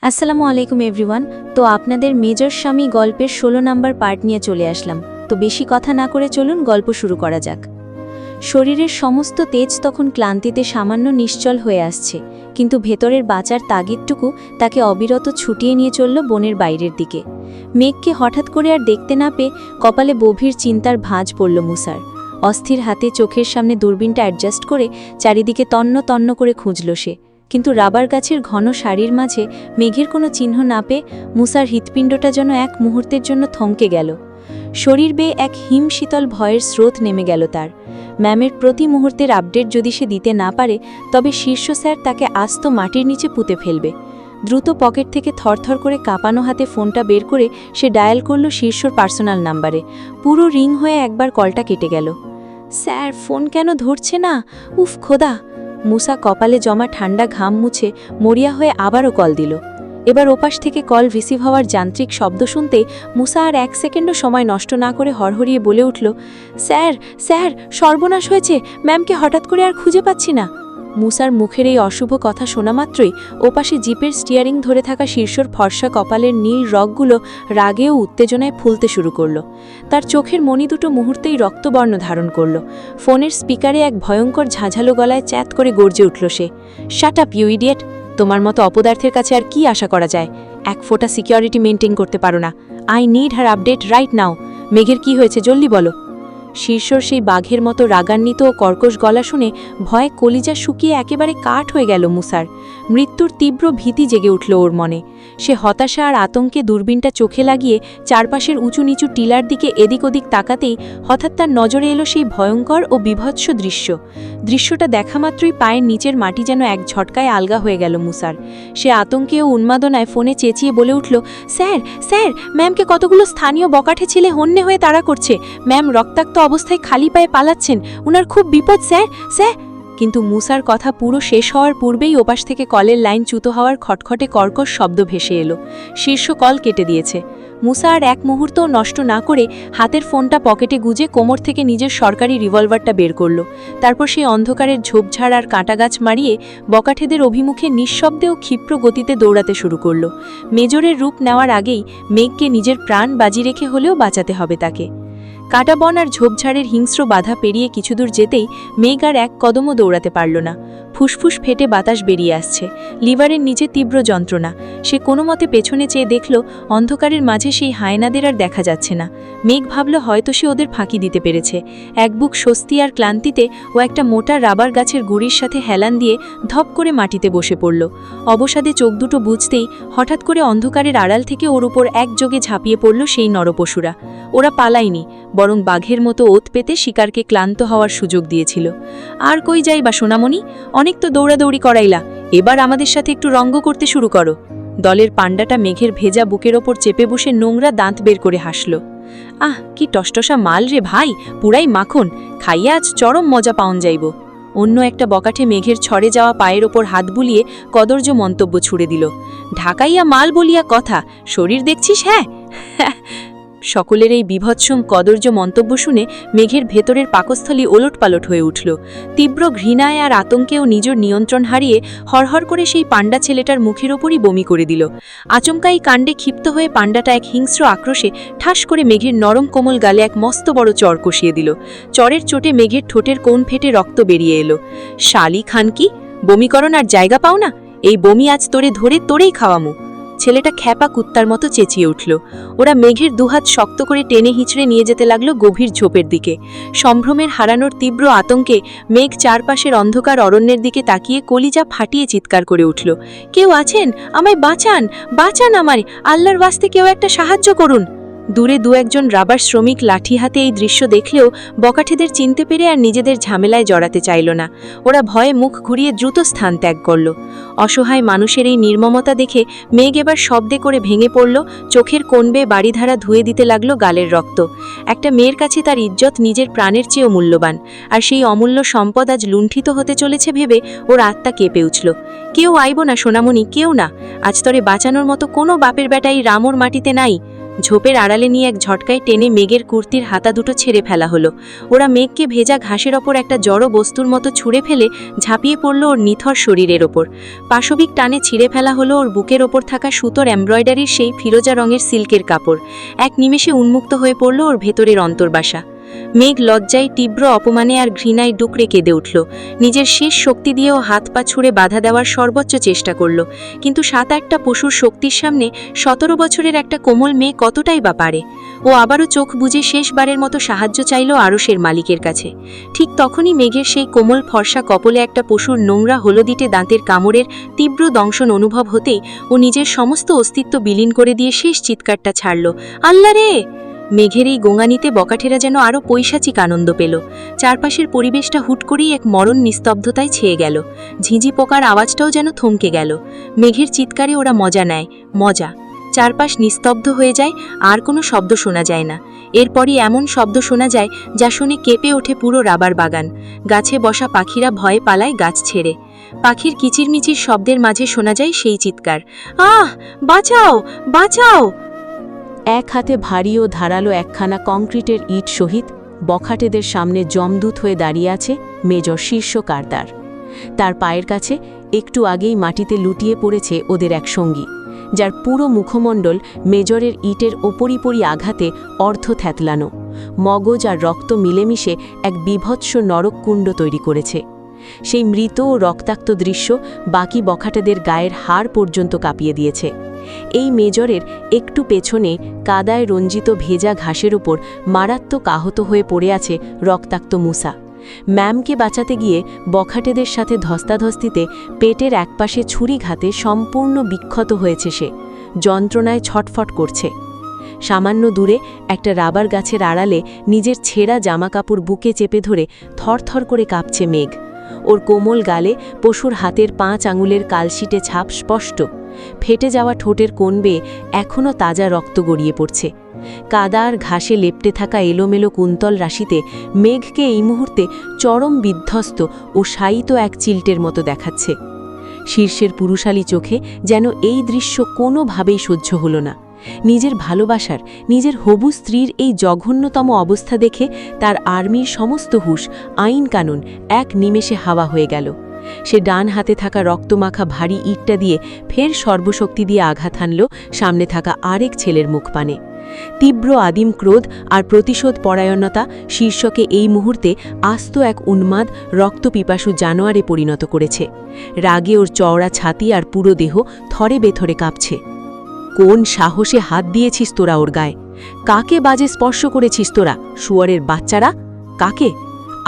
আসসালামু আলাইকুম এভরিওয়ান। তো আপনাদের মেজর স্বামী গল্পের ১৬ নাম্বার পার্ট নিয়ে চলে আসলাম। তো বেশি কথা না করে চলুন গল্প শুরু করা যাক। শরীরের সমস্ত তেজ তখন ক্লান্তিতে সামান্য নিশ্চল হয়ে আসছে, কিন্তু ভেতরের বাঁচার তাগিদটুকু তাকে অবিরত ছুটিয়ে নিয়ে চলল বনের বাইরের দিকে। মেঘকে হঠাৎ করে আর দেখতে না পেয়ে কপালে গভীর চিন্তার ভাঁজ পড়ল মুসার। অস্থির হাতে চোখের সামনে দূরবীনটা অ্যাডজাস্ট করে চারিদিকে তন্ন তন্ন করে খুঁজল সে, কিন্তু রাবার গাছের ঘন সারির মাঝে মেঘের কোনো চিহ্ন না পেয়ে মুসার হৃৎপিণ্ডটা যেন এক মুহূর্তের জন্য থমকে গেল। শরীর বেয়ে এক হিমশীতল ভয়ের স্রোত নেমে গেল তার। ম্যামের প্রতি মুহূর্তের আপডেট যদি সে দিতে না পারে, তবে শীর্ষ স্যার তাকে আস্ত মাটির নিচে পুঁতে ফেলবে। দ্রুত পকেট থেকে থরথর করে কাঁপানো হাতে ফোনটা বের করে সে ডায়াল করল শীর্ষর পার্সোনাল নাম্বারে। পুরো রিং হয়ে একবার কলটা কেটে গেল। স্যার, ফোন কেন ধরছে না? উফ খোদা! মুসা কপালে জমা ঠান্ডা ঘাম মুছে মরিয়া হয়ে আবারও কল দিল। এবার ওপাশ থেকে কল রিসিভ হওয়ার যান্ত্রিক শব্দ শুনতে মুসা আর এক সেকেন্ডও সময় নষ্ট না করে হরহরিয়ে বলে উঠল, স্যার স্যার, সর্বনাশ হয়েছে, ম্যামকে হঠাৎ করে আর খুঁজে পাচ্ছি না। মুসার মুখের এই অশুভ কথা শোনা মাত্রই ওপাশে জিপের স্টিয়ারিং ধরে থাকা শীর্ষর ফর্সা কপালের নীল রগগুলো রাগে ও উত্তেজনায় ফুলতে শুরু করল। তার চোখের মণি দুটো মুহূর্তেই রক্তবর্ণ ধারণ করল। ফোনের স্পিকারে এক ভয়ঙ্কর ঝাঁঝালো গলায় চ্যাত করে গর্জে উঠল সে, শাট আপ ইউ ইডিয়েট! তোমার মতো অপদার্থের কাছে আর কি আশা করা যায়? এক ফোঁটা সিকিউরিটি মেনটেন করতে পারো না। I need her update right now. মেঘের কি হয়েছে, জলদি বলো। শীর্ষর সেই বাঘের মতো রাগান্বিত ও কর্কশ গলা শুনে ভয়ে কলিজা শুকিয়ে একেবারে কাঠ হয়ে গেল মুসার। মৃত্যুর তীব্র ভীতি জেগে উঠল ওর মনে। সে হতাশা আর আতঙ্কে দূরবীনটা চোখে লাগিয়ে চারপাশের উঁচু নিচু টিলার দিকে এদিক ওদিক তাকাতেই হঠাৎ তার নজরে এলো সেই ভয়ঙ্কর ও বিভৎস দৃশ্যটা দেখা মাত্রই পায়ের নিচের মাটি যেন এক ঝটকায় আলগা হয়ে গেল মুসার। সে আতঙ্কে ও উন্মাদনায় ফোনে চেঁচিয়ে বলে উঠল, স্যার স্যার, ম্যামকে কতগুলো স্থানীয় বকাঠে ছেলে হন্যে হয়ে তাড়া করছে। ম্যাম রক্তাক্ত অবস্থায় খালি পায়ে পালাচ্ছেন, উনার খুব বিপদ স্যার স্যার। কিন্তু মুসার কথা পুরো শেষ হওয়ার পূর্বেই ওপাশ থেকে কলের লাইন চ্যুত হওয়ার খটখটে কর্কশ শব্দ ভেসে এলো। শীর্ষ কল কেটে দিয়েছে। মুসা আর এক মুহূর্তও নষ্ট না করে হাতের ফোনটা পকেটে গুজে কোমর থেকে নিজের সরকারি রিভলভারটা বের করল। তারপর সেই অন্ধকারের ঝোপঝাড় আর কাঁটাগাছ মারিয়ে বকাঠেদের অভিমুখে নিঃশব্দে ও ক্ষিপ্র গতিতে দৌড়াতে শুরু করল। মেজরের রূপ নেওয়ার আগেই মেঘকে নিজের প্রাণ বাজি রেখে হলেও বাঁচাতে হবে তাকে। কাঁটাবন আর ঝোপঝাড়ের হিংস্র বাধা পেরিয়ে কিছুদূর যেতেই মেঘ আর এক কদমও দৌড়াতে পারল না। ফুসফুস ফেটে বাতাস বেরিয়ে আসছে, লিভারের নিচে তীব্র যন্ত্রণা। সে কোনো মতে পেছনে চেয়ে দেখল অন্ধকারের মাঝে সেই হায়নাদের আর দেখা যাচ্ছে না। মেঘ ভাবল হয়তো সে ওদের ফাঁকি দিতে পেরেছে। এক বুক স্বস্তি আর ক্লান্তিতে ও একটা মোটা রাবার গাছের গুড়ির সাথে হেলান দিয়ে ধপ করে মাটিতে বসে পড়ল। অবসাদে চোখ দুটো বুঝতেই হঠাৎ করে অন্ধকারের আড়াল থেকে ওর উপর একযোগে ঝাঁপিয়ে পড়ল সেই নরপশুরা। ওরা পালায়নি, বরং বাঘের মতো ওত পেতে শিকারকে ক্লান্ত হওয়ার সুযোগ দিয়েছিল। আর কই যাই বা সোনামণি, অনেক তো দৌড়াদৌড়ি করাইলা, এবার আমাদের সাথে একটু রঙ্গ করতে শুরু করো। দলের পাণ্ডাটা মেঘের ভেজা বুকের ওপর চেপে বসে নোংরা দাঁত বের করে হাসল। আহ, কি টসটসা মাল রে ভাই, পুরাই মাখন, খাইয়া আজ চরম মজা পাওন যাইব। অন্য একটা বকাঠে মেঘের ছড়ে যাওয়া পায়ের ওপর হাত বুলিয়ে কদর্য মন্তব্য ছুড়ে দিল, ঢাকাইয়া মাল বলিয়া কথা, শরীর দেখছিস? হ্যাঁ। সকলের এই বিভৎসম কদর্য মন্তব্য শুনে মেঘের ভেতরের পাকস্থলী ওলটপালট হয়ে উঠল। তীব্র ঘৃণায় আর আতঙ্কেও নিজের নিয়ন্ত্রণ হারিয়ে হরহর করে সেই পাণ্ডা ছেলেটার মুখের ওপরই বমি করে দিল। আচমকাই কাণ্ডে ক্ষিপ্ত হয়ে পাণ্ডাটা এক হিংস্র আক্রোশে ঠাস করে মেঘের নরম কোমল গালে এক মস্ত বড় চর কষিয়ে দিল। চরের চোটে মেঘের ঠোঁটের কোণ ফেটে রক্ত বেরিয়ে এলো। শালি খান কি, বমিকরণ আর জায়গা পাও না? এই বমি আজ তোরে ধরে তোরেই খাওয়ামু। ছেলেটা খ্যাপা কুত্তার মতো চেঁচিয়ে উঠল। ওরা মেঘের দুহাত শক্ত করে টেনে হিঁচড়ে নিয়ে যেতে লাগলো গভীর ঝোপের দিকে। সম্ভ্রমের হারানোর তীব্র আতঙ্কে মেঘ চারপাশের অন্ধকার অরণ্যের দিকে তাকিয়ে কলিজা ফাটিয়ে চিৎকার করে উঠল, কেউ আছেন? আমায় বাঁচান, বাঁচান আমায়, আল্লাহর ওয়াস্তে কেউ একটা সাহায্য করুন। দূরে দু একজন রাবার শ্রমিক লাঠি হাতে এই দৃশ্য দেখলেও বকাঠেদের চিনতে পেরে আর নিজেদের ঝামেলায় জড়াতে চাইল না। ওরা ভয়ে মুখ ঘুরিয়ে দ্রুত স্থান ত্যাগ করল। অসহায় মানুষের এই নির্মমতা দেখে মেঘ এবার শব্দে করে ভেঙে পড়ল, চোখের কোণ বেয়ে বাড়িধারা ধুয়ে দিতে লাগলো গালের রক্ত। একটা মেয়ের কাছে তার ইজ্জত নিজের প্রাণের চেয়েও মূল্যবান, আর সেই অমূল্য সম্পদ আজ লুণ্ঠিত হতে চলেছে ভেবে ওর আত্মা কেঁপে উঠল। কেউ আইব না সোনামণি, কেউ না, আজ তরে বাঁচানোর মতো কোনো বাপের বেটাই রামোর মাটিতে নাই। ঝোপের আড়ালে নিয়ে এক ঝটকায় টেনে মেঘের কুর্তির হাতা দুটো ছেড়ে ফেলা হলো। ওরা মেঘকে ভেজা ঘাসের ওপর একটা জড়ো বস্তুর মতো ছুঁড়ে ফেলে ঝাঁপিয়ে পড়ল ওর নিথর শরীরের ওপর। পাশবিক টানে ছিঁড়ে ফেলা হলো ওর বুকের ওপর থাকা সুতোর এমব্রয়ডারির সেই ফিরোজা রঙের সিল্কের কাপড়। এক নিমেষে উন্মুক্ত হয়ে পড়ল ওর ভেতরের অন্তর্বাসা। মেঘ লজ্জায়, তীব্র অপমানে আর ঘৃণায় ডুকরে কেঁদে উঠল। নিজের শেষ শক্তি দিয়েও হাত পা ছুঁড়ে বাধা দেওয়ার সর্বোচ্চ চেষ্টা করল, কিন্তু 7-8টা পশুর শক্তির সামনে 17 বছরের একটা কোমল মেয়ে কতটাই বা পারে। ও আবারও চোখ বুজে শেষবারের মতো সাহায্য চাইল আরশের মালিকের কাছে। ঠিক তখনই মেঘের সেই কোমল ফর্সা কপলে একটা পশুর নোংরা হলদিটে দাঁতের কামড়ের তীব্র দংশন অনুভব হতেই ও নিজের সমস্ত অস্তিত্ব বিলীন করে দিয়ে শেষ চিৎকারটা ছাড়ল, আল্লাহ রে! মেঘের এই গোঙানিতে বকাঠেরা যেন আরও পৈশাচিক আনন্দ পেল। চারপাশের পরিবেশটা হুট করেই এক মরণ নিস্তব্ধতায় ছেয়ে গেল। ঝিঁঝি পোকার আওয়াজটাও যেন থমকে গেল। মেঘের চিৎকারে ওরা মজা নেয়, মজা। চারপাশ নিস্তব্ধ হয়ে যায়, আর কোনো শব্দ শোনা যায় না। এরপরই এমন শব্দ শোনা যায় যা শুনে কেঁপে ওঠে পুরো রাবার বাগান। গাছে বসা পাখিরা ভয়ে পালায় গাছ ছেড়ে। পাখির কিচিরমিচির শব্দের মাঝে শোনা যায় সেই চিৎকার, আহ, বাঁচাও, বাঁচাও! এক হাতে ভারী ও ধারালো একখানা কংক্রিটের ইট সহিত বখাটেদের সামনে জমদূত হয়ে দাঁড়িয়ে আছে মেজর শীর্ষ কারদার। তার পায়ের কাছে একটু আগেই মাটিতে লুটিয়ে পড়েছে ওদের এক সঙ্গী, যার পুরো মুখমণ্ডল মেজরের ইটের ওপরিপরি আঘাতে অর্ধ থ্যাতলানো। মগজ আর রক্ত মিলেমিশে এক বিভৎস নরককুণ্ড তৈরি করেছে। সেই মৃত ও রক্তাক্ত দৃশ্য বাকি বখাটেদের গায়ের হাড় পর্যন্ত কাঁপিয়ে দিয়েছে। এই মেজরের একটু পেছনে কাদায় রঞ্জিত ভেজা ঘাসের ওপর মারাত্মক আহত হয়ে পড়ে আছে রক্তাক্ত মুসা। ম্যামকে বাঁচাতে গিয়ে বখাটেদের সাথে ধস্তাধস্তিতে পেটের একপাশে ছুরিঘাতে সম্পূর্ণ বিক্ষত হয়েছে সে, যন্ত্রণায় ছটফট করছে। সামান্য দূরে একটা রাবার গাছের আড়ালে নিজের ছেঁড়া জামাকাপড় বুকে চেপে ধরে থরথর করে কাঁপছে মেঘ। ওর কোমল গালে পশুর হাতের 5 আঙুলের কালশিটে ছাপ স্পষ্ট। ফেটে যাওয়া ঠোঁটের কোণ বেয়ে এখনও তাজা রক্ত গড়িয়ে পড়ছে। কাদা আর ঘাসে লেপ্টে থাকা এলোমেলো কুন্তল রাশিতে মেঘকে এই মুহূর্তে চরম বিধ্বস্ত ও শায়িত এক চিলটের মতো দেখাচ্ছে। শীর্ষের পুরুষালী চোখে যেন এই দৃশ্য কোনোভাবেই সহ্য হল না। নিজের ভালোবাসার, নিজের হবু স্ত্রীর এই জঘন্যতম অবস্থা দেখে তার আর্মির সমস্ত হুঁশ, আইন কানুন এক নিমেষে হাওয়া হয়ে গেল। সে ডান হাতে থাকা রক্তমাখা ভারী ইটটা দিয়ে ফের সর্বশক্তি দিয়ে আঘাত হানল সামনে থাকা আরেক ছেলের মুখপানে। তীব্র আদিম ক্রোধ আর প্রতিশোধ পরায়ণতা শীর্ষকে এই মুহূর্তে আস্ত এক উন্মাদ রক্তপিপাসু জানোয়ারে পরিণত করেছে। রাগে ওর চওড়া ছাতি আর পুরো দেহ থরে বেথরে কাঁপছে। কোন সাহসে হাত দিয়েছিস তোরা ওর গায়ে? কাকে বাজে স্পর্শ করেছিস তোরা, শুয়োরের বাচ্চারা? কাকে?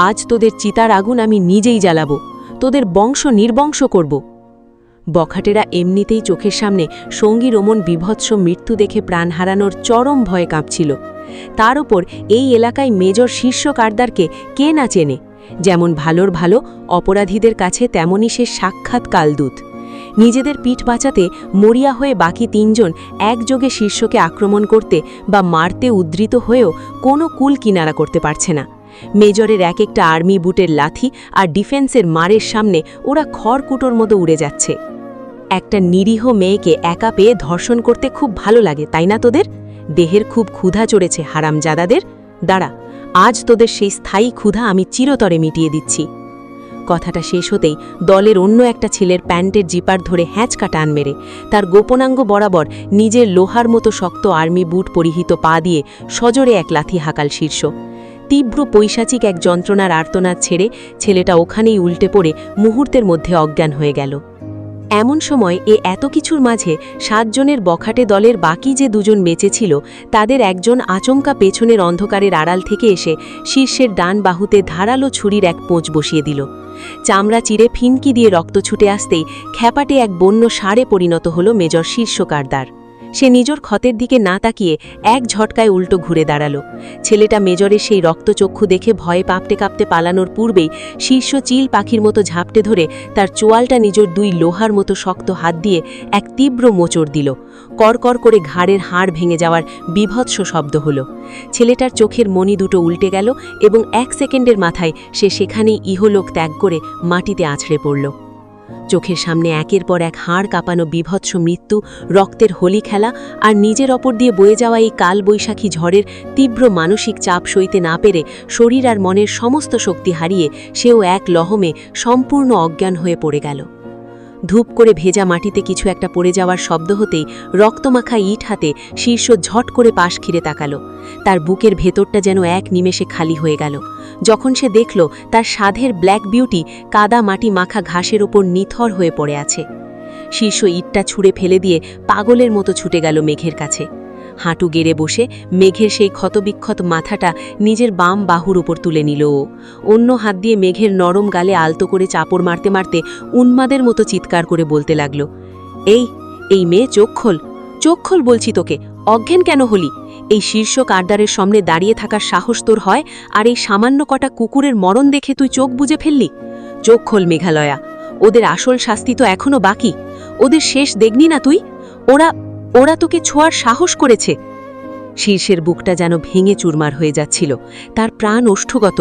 আজ তোদের চিতার আগুন আমি নিজেই জ্বালাবো, তোদের বংশ নির্বংশ করব। বখাটেরা এমনিতেই চোখের সামনে সঙ্গী রোমন বিভৎস মৃত্যু দেখে প্রাণ হারানোর চরম ভয়ে কাঁপছিল। তার ওপর এই এলাকায় মেজর শীর্ষ কারদারকে কে না চেনে? যেমন ভালোর ভালো, অপরাধীদের কাছে তেমনই সে সাক্ষাৎ কালদূত। নিজেদের পিঠ বাঁচাতে মরিয়া হয়ে বাকি 3 জন একযোগে শীর্ষকে আক্রমণ করতে বা মারতে উদ্ধৃত হয়েও কোনো কুল কিনারা করতে পারছে না। মেজরের এক একটা আর্মি বুটের লাথি আর ডিফেন্সের মারের সামনে ওরা খড়কুটোর মতো উড়ে যাচ্ছে। একটা নিরীহ মেয়েকে একা পেয়ে ধর্ষণ করতে খুব ভালো লাগে, তাই না তোদের? দেহের খুব ক্ষুধা চড়েছে হারামজাদাদের। দাঁড়া, আজ তোদের সেই স্থায়ী ক্ষুধা আমি চিরতরে মিটিয়ে দিচ্ছি। কথাটা শেষ হতেই দলের অন্য একটা ছেলের প্যান্টের জিপার ধরে হ্যাঁচকা টান মেরে তার গোপনাঙ্গ বরাবর নিজের লোহার মতো শক্ত আর্মি বুট পরিহিত পা দিয়ে সজোরে এক লাথি হাকাল শীর্ষ। তীব্র পৈশাচিক এক যন্ত্রণার আর্তনাদ ছেড়ে ছেলেটা ওখানেই উল্টে পড়ে মুহূর্তের মধ্যে অজ্ঞান হয়ে গেল। এমন সময় এত কিছুর মাঝে 7 জনের বখাটে দলের বাকি যে 2 জন বেঁচে ছিল তাদের একজন আচমকা পেছনের অন্ধকারের আড়াল থেকে এসে শীর্ষের ডান বাহুতে ধারালো ছুরির এক পোঁচ বসিয়ে দিল। চামড়া চিরে ফিনকি দিয়ে রক্ত ছুটে আসতেই খ্যাপাটে এক বন্য ষাঁড়ে পরিণত হল মেজর শীর্ষ কারদার। সে নিজের ক্ষতের দিকে না তাকিয়ে এক ঝটকায় উল্টো ঘুরে দাঁড়ালো। ছেলেটা মেজরের সেই রক্তচক্ষু দেখে ভয়ে কাঁপতে কাঁপতে পালানোর পূর্বেই শীর্ষ চিল পাখির মতো ঝাপটে ধরে তার চোয়ালটা নিজের 2 লোহার মতো শক্ত হাত দিয়ে এক তীব্র মোচড় দিল। করকর করে ঘাড়ের হাড় ভেঙে যাওয়ার বিভৎস শব্দ হলো। ছেলেটার চোখের মণি দুটো উল্টে গেল এবং 1 সেকেন্ডের মাথায় সে সেখানেই ইহলোক ত্যাগ করে মাটিতে আছড়ে পড়ল। চোখের সামনে একের পর এক হাড় কাঁপানো বীভৎস মৃত্যু, রক্তের হোলি খেলা আর নিজের ওপর দিয়ে বয়ে যাওয়া এই কালবৈশাখী ঝড়ের তীব্র মানসিক চাপ সইতে না পেরে শরীর আর মনের সমস্ত শক্তি হারিয়ে সেও এক লহমে সম্পূর্ণ অজ্ঞান হয়ে পড়ে গেল। ধূপ করে ভেজা মাটিতে কিছু একটা পড়ে যাওয়ার শব্দ হতেই রক্তমাখা ইট হাতে শীর্ষ ঝট করে পাশ ঘিরে তাকাল। তার বুকের ভেতরটা যেন এক নিমেষে খালি হয়ে গেল যখন সে দেখল তার সাধের ব্ল্যাক বিউটি কাদা মাটি মাখা ঘাসের ওপর নিথর হয়ে পড়ে আছে। শীর্ষ ইটটা ছুঁড়ে ফেলে দিয়ে পাগলের মতো ছুটে গেল মেঘের কাছে। হাঁটু গেড়ে বসে মেঘের সেই ক্ষতবিক্ষত মাথাটা নিজের বাম বাহুর উপর তুলে নিল ও। অন্য হাত দিয়ে মেঘের নরম গালে আলতো করে চাপড় মারতে মারতে উন্মাদের মতো চিৎকার করে বলতে লাগল, এই মেয়ে চোখ খোল বলছি তোকে, অজ্ঞান কেন হলি? এই শীর্ষ কারদারের সামনে দাঁড়িয়ে থাকার সাহস তোর হয়, আর এই সামান্য কটা কুকুরের মরণ দেখে তুই চোখ বুজে ফেললি? চোখ খোল মেঘালয়া, ওদের আসল শাস্তি তো এখনো বাকি। ওদের শেষ দেখনি না তুই? ওরা তোকে ছোঁয়ার সাহস করেছে। শীর্ষের বুকটা যেন ভেঙে চুরমার হয়ে যাচ্ছিল, তার প্রাণ ওষ্ঠগত।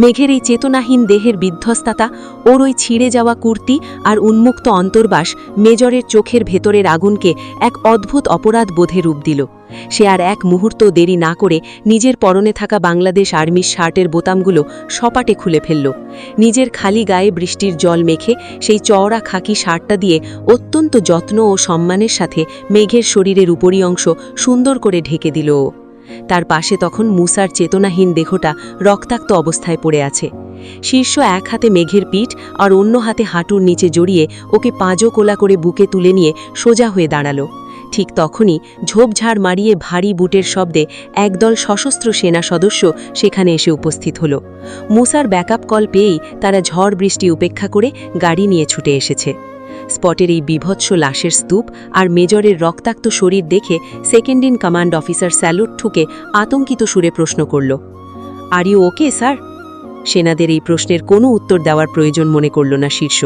মেঘের এই চেতনাহীন দেহের বিধ্বস্তাতা, ওর ওই ছিঁড়ে যাওয়া কুর্তি আর উন্মুক্ত অন্তর্বাস মেজরের চোখের ভেতরের আগুনকে এক অদ্ভুত অপরাধ বোধে রূপ দিল। সে আর এক মুহূর্ত দেরি না করে নিজের পরনে থাকা বাংলাদেশ আর্মির শার্টের বোতামগুলো সপাটে খুলে ফেলল। নিজের খালি গায়ে বৃষ্টির জল মেখে সেই চওড়া খাকি শার্টটা দিয়ে অত্যন্ত যত্ন ও সম্মানের সাথে মেঘের শরীরের উপরি অংশ সুন্দর করে ঢেকে দিল ও। তার পাশে তখন মুসার চেতনাহীন দেহটা রক্তাক্ত অবস্থায় পড়ে আছে। শীর্ষ এক হাতে মেঘের পিঠ আর অন্য হাতে হাঁটুর নিচে জড়িয়ে ওকে পাঁজো কোলা করে বুকে তুলে নিয়ে সোজা হয়ে দাঁড়ালো। ঠিক তখনই ঝোপঝাড় মারিয়ে ভারী বুটের শব্দে একদল সশস্ত্র সেনা সদস্য সেখানে এসে উপস্থিত হল। মুসার ব্যাকআপ কল পেয়েই তারা ঝড় বৃষ্টি উপেক্ষা করে গাড়ি নিয়ে ছুটে এসেছে। স্পটের এই বীভৎস লাশের স্তূপ আর মেজরের রক্তাক্ত শরীর দেখে second in command officer salute ঠুকে আতঙ্কিত সুরে প্রশ্ন করল, আর ইউ ওকে স্যার? সেনাদের এই প্রশ্নের কোনো উত্তর দেওয়ার প্রয়োজন মনে করল না শীর্ষ।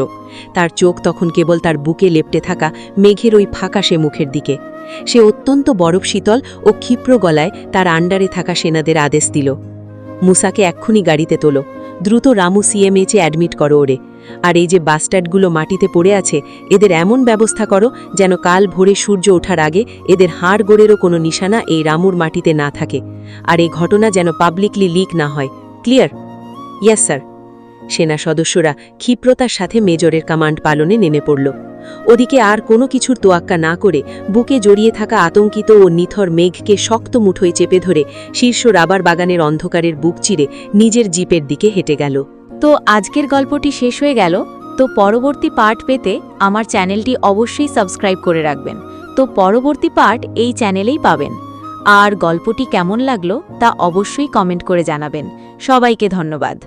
তার চোখ তখন কেবল তার বুকে লেপ্টে থাকা মেঘের ওই ফাঁকাশে মুখের দিকে। সে অত্যন্ত বরফ শীতল ও ক্ষিপ্র গলায় তার আন্ডারে থাকা সেনাদের আদেশ দিল, মুসাকে এক্ষুনি গাড়িতে তোলো, দ্রুত রামু সিএমএইচে অ্যাডমিট করো ওরে। আর এই যে বাস্টার্ডগুলো মাটিতে পড়ে আছে, এদের এমন ব্যবস্থা করো যেন কাল ভোরে সূর্য ওঠার আগে এদের হাড় গোড়েরও কোনো নিশানা এই রামুর মাটিতে না থাকে। আর এই ঘটনা যেন পাবলিকলি লিক না হয়। ক্লিয়ার? Yes sir. সেনা সদস্যরা ক্ষিপ্রতার সাথে মেজরের কমান্ড পালনে নেমে পড়ল। ওদিকে আর কোনো কিছুর তোয়াক্কা না করে বুকে জড়িয়ে থাকা আতঙ্কিত ও নিথর মেঘকে শক্ত মুঠোয় চেপে ধরে শীর্ষ রাবার বাগানের অন্ধকারের বুক চিরে নিজের জিপের দিকে হেঁটে গেল। তো আজকের গল্পটি শেষ হয়ে গেল। তো পরবর্তী পার্ট পেতে আমার চ্যানেলটি অবশ্যই সাবস্ক্রাইব করে রাখবেন। তো পরবর্তী পার্ট এই চ্যানেলেই পাবেন। আর গল্পটি কেমন লাগলো তা অবশ্যই কমেন্ট করে জানাবেন। সবাইকে ধন্যবাদ।